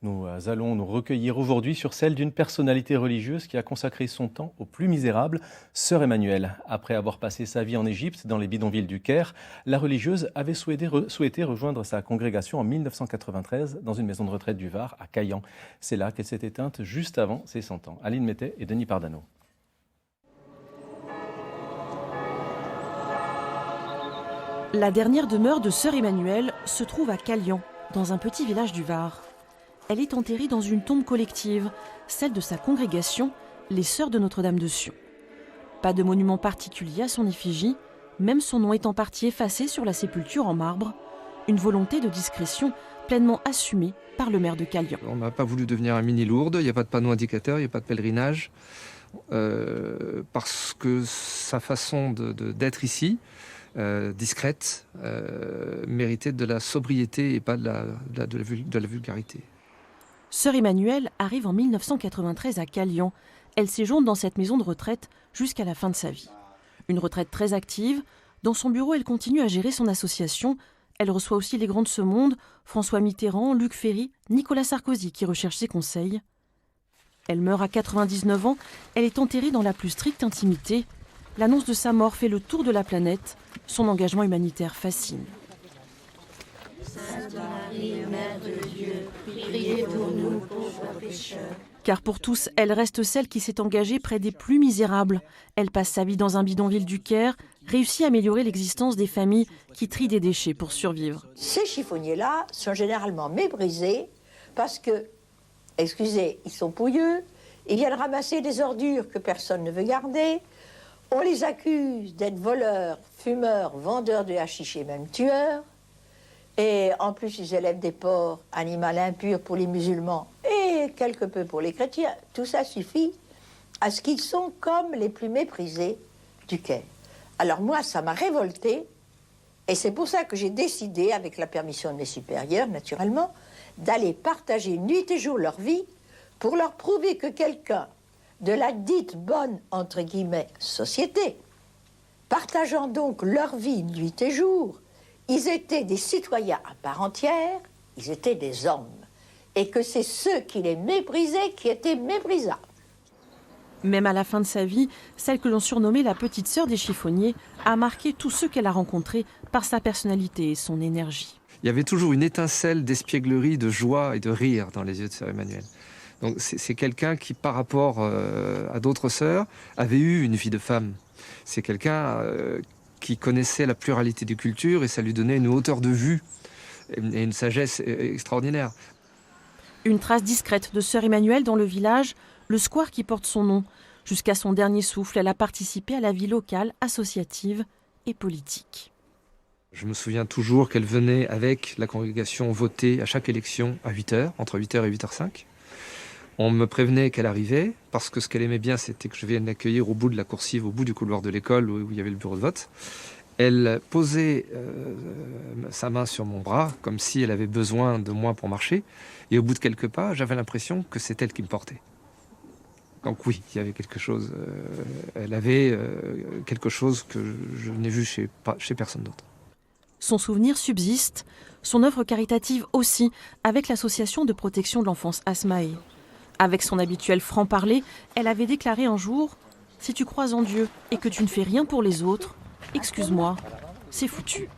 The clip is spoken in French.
Nous allons nous recueillir aujourd'hui sur celle d'une personnalité religieuse qui a consacré son temps aux plus misérables, Sœur Emmanuelle. Après avoir passé sa vie en Égypte, dans les bidonvilles du Caire, la religieuse avait souhaité rejoindre sa congrégation en 1993 dans une maison de retraite du Var, à Caillan. C'est là qu'elle s'est éteinte juste avant ses 100 ans. Aline Mettet et Denis Pardano. La dernière demeure de Sœur Emmanuelle se trouve à Caillan, dans un petit village du Var. Elle est enterrée dans une tombe collective, celle de sa congrégation, les Sœurs de Notre-Dame de Sion. Pas de monument particulier à son effigie, même son nom est en partie effacé sur la sépulture en marbre, une volonté de discrétion pleinement assumée par le maire de Caillan. On n'a pas voulu devenir un mini-Lourdes, il n'y a pas de panneau indicateur, il n'y a pas de pèlerinage, parce que sa façon d'être ici, discrète, méritait de la sobriété et pas de la vulgarité. Sœur Emmanuelle arrive en 1993 à Caillan. Elle séjourne dans cette maison de retraite jusqu'à la fin de sa vie. Une retraite très active. Dans son bureau, elle continue à gérer son association. Elle reçoit aussi les grands de ce monde, François Mitterrand, Luc Ferry, Nicolas Sarkozy qui recherche ses conseils. Elle meurt à 99 ans. Elle est enterrée dans la plus stricte intimité. L'annonce de sa mort fait le tour de la planète. Son engagement humanitaire fascine. Sainte Marie, Mère de Dieu, priez pour nous pauvres pécheurs. Car pour tous, elle reste celle qui s'est engagée près des plus misérables. Elle passe sa vie dans un bidonville du Caire, réussit à améliorer l'existence des familles qui trient des déchets pour survivre. Ces chiffonniers-là sont généralement méprisés parce que, excusez, ils sont pouilleux, ils viennent ramasser des ordures que personne ne veut garder. On les accuse d'être voleurs, fumeurs, vendeurs de hashish et même tueurs. Et en plus, ils élèvent des porcs, animal impur pour les musulmans et quelque peu pour les chrétiens. Tout ça suffit à ce qu'ils sont comme les plus méprisés du Caire. Alors moi, ça m'a révoltée. Et c'est pour ça que j'ai décidé, avec la permission de mes supérieurs, naturellement, d'aller partager nuit et jour leur vie pour leur prouver que quelqu'un de la dite bonne, entre guillemets, société, partageant donc leur vie nuit et jour, ils étaient des citoyens à part entière, ils étaient des hommes. Et que c'est ceux qui les méprisaient qui étaient méprisables. Même à la fin de sa vie, celle que l'on surnommait la petite sœur des chiffonniers a marqué tous ceux qu'elle a rencontrés par sa personnalité et son énergie. Il y avait toujours une étincelle d'espièglerie, de joie et de rire dans les yeux de Sœur Emmanuelle. Donc c'est quelqu'un qui, par rapport à d'autres sœurs, avait eu une vie de femme. C'est quelqu'un qui connaissait la pluralité des cultures et ça lui donnait une hauteur de vue et une sagesse extraordinaire. Une trace discrète de Sœur Emmanuelle dans le village, le square qui porte son nom. Jusqu'à son dernier souffle, elle a participé à la vie locale, associative et politique. Je me souviens toujours qu'elle venait avec la congrégation voter à chaque élection à 8h, entre 8h et 8h05. On me prévenait qu'elle arrivait, parce que ce qu'elle aimait bien, c'était que je vienne l'accueillir au bout de la coursive, au bout du couloir de l'école où il y avait le bureau de vote. Elle posait sa main sur mon bras, comme si elle avait besoin de moi pour marcher. Et au bout de quelques pas, j'avais l'impression que c'est elle qui me portait. Donc oui, il y avait quelque chose. Elle avait quelque chose que je n'ai vu chez personne d'autre. Son souvenir subsiste, son œuvre caritative aussi, avec l'association de protection de l'enfance Asmae. Avec son habituel franc-parler, elle avait déclaré un jour « Si tu crois en Dieu et que tu ne fais rien pour les autres, excuse-moi, c'est foutu ».